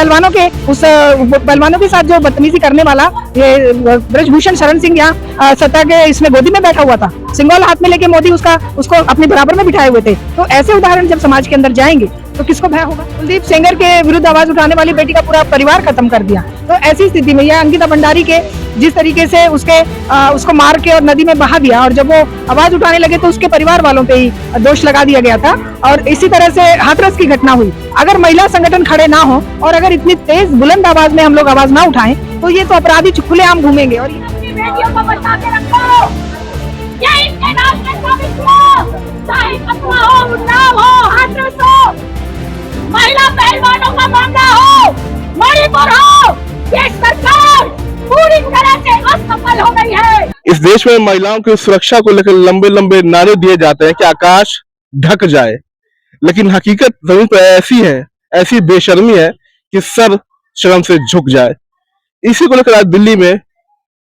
पहलवानों के साथ जो बदतमीजी करने वाला ये ब्रजभूषण शरण सिंह यहाँ सत्ता के इसमें गोदी में बैठा हुआ था, सिंगल हाथ में लेके मोदी उसको अपने बराबर में बिठाए हुए थे। तो ऐसे उदाहरण जब समाज के अंदर जाएंगे तो किसको भय होगा। कुलदीप सेंगर के विरुद्ध आवाज उठाने वाली बेटी का पूरा परिवार खत्म कर दिया। तो ऐसी स्थिति में यह अंकिता भंडारी के जिस तरीके से उसको मार के और नदी में बहा दिया, और जब वो आवाज उठाने लगे तो उसके परिवार वालों पे ही दोष लगा दिया गया था। और इसी तरह से हाथरस की घटना हुई। अगर महिला संगठन खड़े ना हो और अगर इतनी तेज बुलंद आवाज में हम लोग आवाज ना उठाएं तो ये तो अपराधी खुलेआम घूमेंगे। और बेटियों को बचा के रखो, ये इनके नाम पे साबित हो, चाहे कतवा हो, उन्नाव हो, हाथरस हो, महिला पहलवानों का मामला हो, मणिपुर हो, ये सरकार पूरी तरह से असफल हो गई है। इस देश में महिलाओं की सुरक्षा को लेकर लंबे लंबे नारे दिए जाते हैं कि आकाश ढक जाए, लेकिन हकीकत जमीन पर ऐसी है, ऐसी बेशर्मी है कि सर शर्म से झुक जाए। इसी को लेकर आज दिल्ली में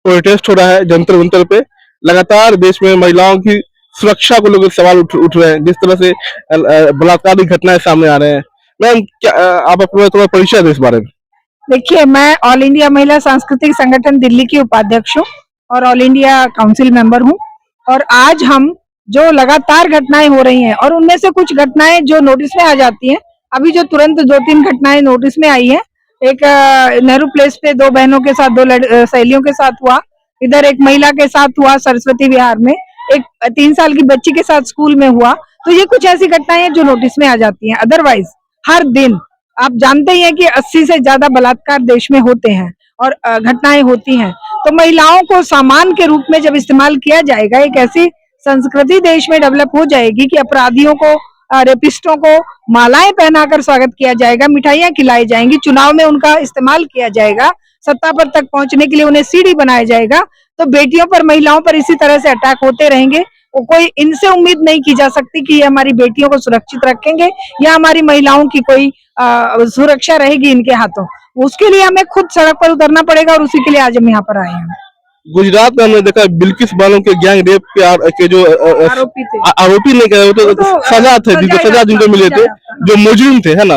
प्रोटेस्ट हो रहा है जंतर मंतर पे। लगातार देश में महिलाओं की सुरक्षा को लेकर सवाल उठ रहे हैं, जिस तरह से बलात्कार की घटनाएं सामने आ रहे हैं। मैम, क्या आप अपना थोड़ा परिचय दें इस बारे में? देखिए, मैं ऑल इंडिया महिला सांस्कृतिक संगठन दिल्ली की उपाध्यक्ष हूँ और ऑल इंडिया काउंसिल मेंबर हूँ। और आज हम जो लगातार घटनाएं हो रही हैं और उनमें से कुछ घटनाएं जो नोटिस में आ जाती हैं, अभी जो तुरंत 2-3 घटनाएं नोटिस में आई है। एक नेहरू प्लेस पे 2 बहनों के साथ, 2 सहेलियों के साथ हुआ, इधर एक महिला के साथ हुआ सरस्वती विहार में, एक 3 साल की बच्ची के साथ स्कूल में हुआ। तो ये कुछ ऐसी घटनाएं हैं जो नोटिस में आ जाती हैं। अदरवाइज हर दिन आप जानते ही हैं कि 80 से ज्यादा बलात्कार देश में होते हैं और घटनाएं होती हैं। तो महिलाओं को सामान के रूप में जब इस्तेमाल किया जाएगा, एक ऐसी संस्कृति देश में डेवलप हो जाएगी कि अपराधियों को, रेपिस्टों को मालाएं पहनाकर स्वागत किया जाएगा, मिठाइयां खिलाई जाएंगी, चुनाव में उनका इस्तेमाल किया जाएगा, सत्ता पर तक पहुंचने के लिए उन्हें सीढ़ी बनाया जाएगा। तो बेटियों पर, महिलाओं पर इसी तरह से अटैक होते रहेंगे। कोई इनसे उम्मीद नहीं की जा सकती कि ये हमारी बेटियों को सुरक्षित रखेंगे या हमारी महिलाओं की कोई सुरक्षा रहेगी इनके हाथों। उसके लिए हमें खुद सड़क पर उतरना पड़ेगा और उसी के लिए आज हम यहाँ पर आए हैं। गुजरात में हमने देखा बिल्किस बानो के गैंग रेप के जो आरोपी नहीं कहे, वो तो सजा थे, सजा जिनको मिले थे, जो मुजरिम थे, है ना,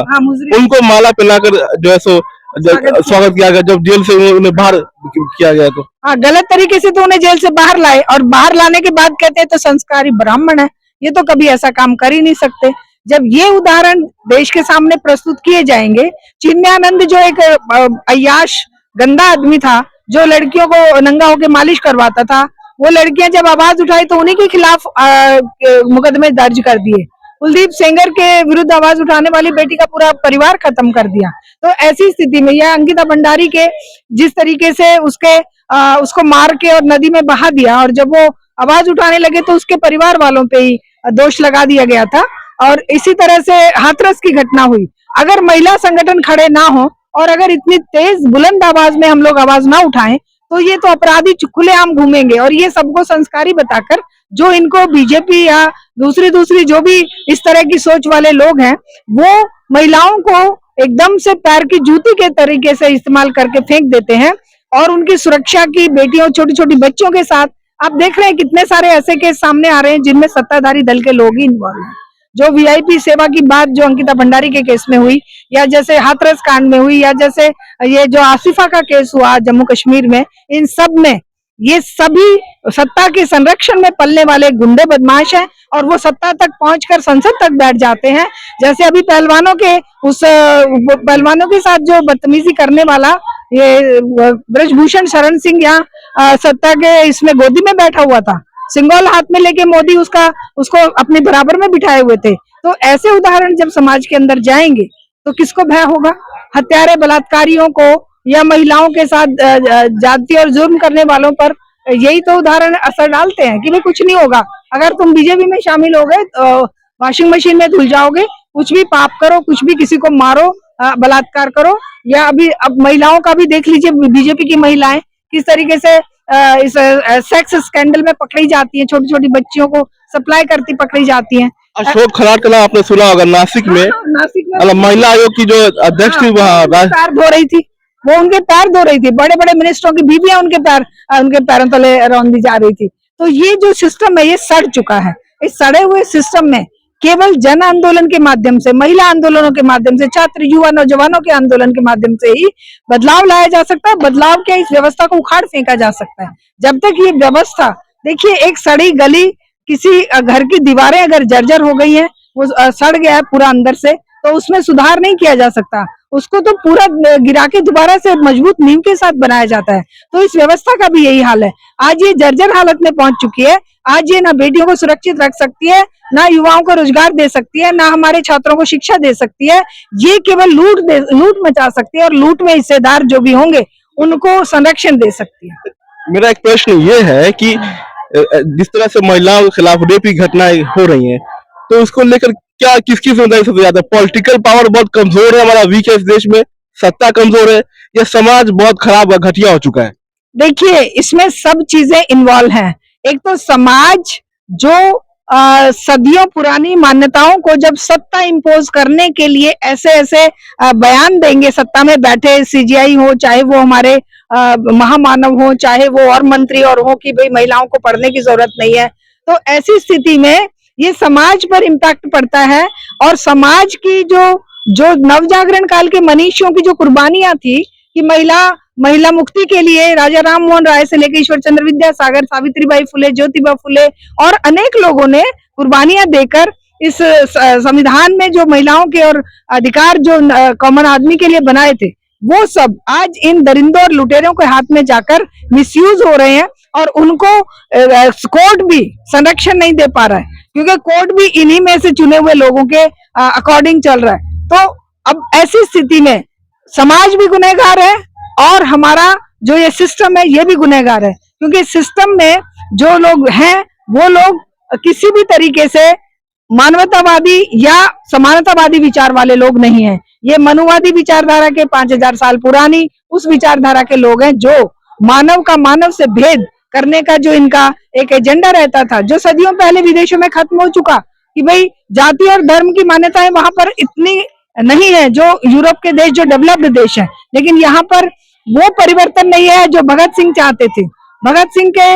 उनको माला पहनाकर जो है सो स्वागत किया गया जब जेल से उन्हें बाहर किया गया। तो हाँ, गलत तरीके से तो उन्हें जेल से बाहर लाए और बाहर लाने के बाद कहते हैं तो संस्कारी ब्राह्मण है। ये तो कभी ऐसा काम कर ही नहीं सकते। जब ये उदाहरण देश के सामने प्रस्तुत किए जाएंगे, चिन्मयानंद जो एक अय्याश गंदा आदमी था, जो लड़कियों को नंगा होकर मालिश करवाता था, वो लड़कियां जब आवाज उठाई तो उन्हीं के खिलाफ मुकदमे दर्ज कर दिए। कुलदीप सेंगर के विरुद्ध आवाज उठाने वाली बेटी का पूरा परिवार खत्म कर दिया। तो ऐसी स्थिति में यह अंकिता भंडारी के जिस तरीके से उसको मार के और नदी में बहा दिया, और जब वो आवाज उठाने लगे तो उसके परिवार वालों पे ही दोष लगा दिया गया था। और इसी तरह से हाथरस की घटना हुई। अगर महिला संगठन खड़े ना हो और अगर इतनी तेज बुलंद आवाज में हम लोग आवाज ना उठाएं तो ये तो अपराधी खुलेआम घूमेंगे। और ये सबको संस्कारी बताकर, जो इनको बीजेपी या दूसरी जो भी इस तरह की सोच वाले लोग हैं, वो महिलाओं को एकदम से पैर की जूती के तरीके से इस्तेमाल करके फेंक देते हैं। और उनकी सुरक्षा की, बेटियों, छोटी छोटी बच्चों के साथ आप देख रहे हैं कितने सारे ऐसे केस सामने आ रहे हैं जिनमें सत्ताधारी दल के लोग ही इन्वॉल्व हैं। जो वीआईपी सेवा की बात जो अंकिता भंडारी के केस में हुई, या जैसे हाथरस कांड में हुई, या जैसे ये जो आसिफा का केस हुआ जम्मू कश्मीर में, इन सब में ये सभी सत्ता के संरक्षण में पलने वाले गुंडे बदमाश हैं और वो सत्ता तक पहुंचकर संसद तक बैठ जाते हैं। जैसे अभी पहलवानों के साथ जो बदतमीजी करने वाला ये ब्रजभूषण शरण सिंह यहाँ सत्ता के इसमें गोदी में बैठा हुआ था, सिंगल हाथ में लेके मोदी उसको अपने बराबर में बिठाए हुए थे। तो ऐसे उदाहरण जब समाज के अंदर जाएंगे तो किसको भय होगा। हत्यारे, बलात्कारियों को या महिलाओं के साथ जाति और जुर्म करने वालों पर यही तो उदाहरण असर डालते हैं कि भाई कुछ नहीं होगा। अगर तुम बीजेपी में शामिल हो गए तो वॉशिंग मशीन में धुल जाओगे, कुछ भी पाप करो, कुछ भी किसी को मारो, बलात्कार करो। या अब महिलाओं का भी देख लीजिए, बीजेपी की महिलाएं किस तरीके से इस सेक्स स्कैंडल में पकड़ी जाती है, छोटी छोटी बच्चियों को सप्लाई करती पकड़ी जाती हैं। अशोक खराट का नाम आपने सुना होगा, नासिक में महिला आयोग की जो अध्यक्ष थी, वहाँ पैर धो रही थी, वो उनके पैर धो रही थी, बड़े बड़े मिनिस्टरों की बीवियां उनके पैरों तले रौंदी जा रही थी। तो ये जो सिस्टम है ये सड़ चुका है। इस सड़े हुए सिस्टम में केवल जन आंदोलन के माध्यम से, महिला आंदोलनों के माध्यम से, छात्र युवा नौजवानों के आंदोलन के माध्यम से ही बदलाव लाया जा सकता है। बदलाव क्या, इस व्यवस्था को उखाड़ फेंका जा सकता है। जब तक ये व्यवस्था, देखिए एक सड़ी गली, किसी घर की दीवारें अगर जर्जर हो गई है, वो सड़ गया है पूरा अंदर से, तो उसमें सुधार नहीं किया जा सकता, उसको तो पूरा गिरा के दोबारा से मजबूत नींव के साथ बनाया जाता है। तो इस व्यवस्था का भी यही हाल है। आज ये जर्जर हालत में पहुंच चुकी है। आज ये ना बेटियों को सुरक्षित रख सकती है, ना युवाओं को रोजगार दे सकती है, ना हमारे छात्रों को शिक्षा दे सकती है। ये केवल लूट मचा सकती है, और लूट में हिस्सेदार जो भी होंगे उनको संरक्षण दे सकती है। मेरा एक प्रश्न ये है कि जिस तरह से महिलाओं के खिलाफ रेप की घटनाएं हो रही हैं, तो उसको लेकर क्या, किसकी जिम्मेदारी सबसे ज्यादा? पॉलिटिकल पावर बहुत कमजोर है, हमारा वीक है इस देश में, सत्ता कमजोर है, या समाज बहुत खराब घटिया हो चुका है? देखिए, इसमें सब चीजें इन्वॉल्व हैं। एक तो समाज जो सदियों पुरानी मान्यताओं को जब सत्ता इम्पोज करने के लिए ऐसे ऐसे बयान देंगे, सत्ता में बैठे सीजीआई हो, चाहे वो हमारे महामानव हो, चाहे वो और मंत्री और हो कि भाई महिलाओं को पढ़ने की जरूरत नहीं है, तो ऐसी स्थिति में ये समाज पर इम्पैक्ट पड़ता है। और समाज की जो नवजागरण काल के मनीषियों की जो कुर्बानियां थी कि महिला मुक्ति के लिए राजा राम मोहन राय से लेकर ईश्वर चंद्र विद्यासागर, सावित्रीबाई फुले, ज्योतिबा फुले और अनेक लोगों ने कुर्बानियां देकर इस संविधान में जो महिलाओं के और अधिकार जो कॉमन आदमी के लिए बनाए थे, वो सब आज इन दरिंदों और लुटेरों के हाथ में जाकर मिसयूज हो रहे हैं। और उनको कोर्ट भी संरक्षण नहीं दे पा रहा है, क्योंकि कोर्ट भी इन्हीं में से चुने हुए लोगों के अकॉर्डिंग चल रहा है। तो अब ऐसी स्थिति में समाज भी गुनहगार है और हमारा जो ये सिस्टम है ये भी गुनहगार है, क्योंकि सिस्टम में जो लोग हैं वो लोग किसी भी तरीके से मानवतावादी या समानतावादी विचार वाले लोग नहीं हैं। ये मनुवादी विचारधारा के 5000 साल पुरानी उस विचारधारा के लोग हैं, जो मानव का मानव से भेद करने का जो इनका एक एजेंडा रहता था, जो सदियों पहले विदेशों में खत्म हो चुका, कि भाई जाति और धर्म की मान्यताएं वहां पर इतनी नहीं है जो यूरोप के देश, जो डेवलप्ड देश है। लेकिन यहाँ पर वो परिवर्तन नहीं है जो भगत सिंह चाहते थे। भगत सिंह के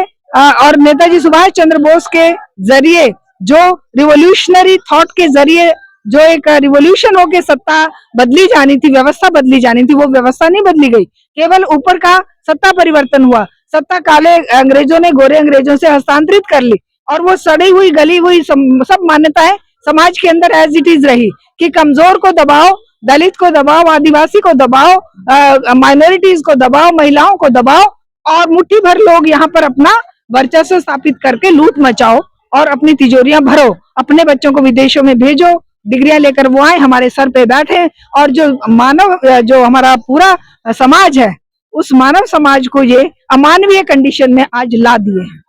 और नेताजी सुभाष चंद्र बोस के जरिए जो रिवोल्यूशनरी थॉट के जरिए जो एक रिवोल्यूशन होके सत्ता बदली जानी थी, व्यवस्था बदली जानी थी, वो व्यवस्था नहीं बदली गई। केवल ऊपर का सत्ता परिवर्तन हुआ। सत्ता काले अंग्रेजों ने गोरे अंग्रेजों से हस्तांतरित कर ली, और वो सड़ी हुई गली हुई सब मान्यताएं समाज के अंदर एज इट इज रही कि कमजोर को दबाओ, दलित को दबाओ, आदिवासी को दबाओ, माइनॉरिटीज को दबाओ, महिलाओं को दबाओ, और मुट्ठी भर लोग यहाँ पर अपना वर्चस्व स्थापित करके लूट मचाओ और अपनी तिजोरियां भरो, अपने बच्चों को विदेशों में भेजो, डिग्रियां लेकर वो आए, हमारे सर पे बैठे, और जो हमारा पूरा समाज है, उस मानव समाज को ये अमानवीय कंडीशन में आज ला दिए हैं।